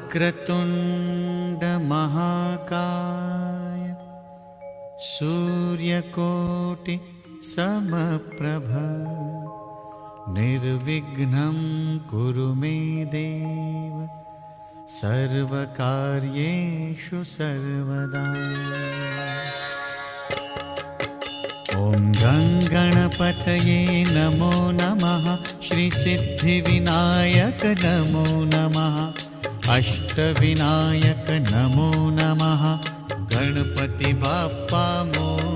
वक्रतुण्ड महाकाय सूर्यकोटि समप्रभ निर्विघ्नं कुरु मे देव सर्वकार्येषु सर्वदा। ॐ गणपतये नमो नमः। श्रीसिद्धिविनायक नमो नमः। अष्टविनायक नमो नमः। गणपति बाप्पा मोरया।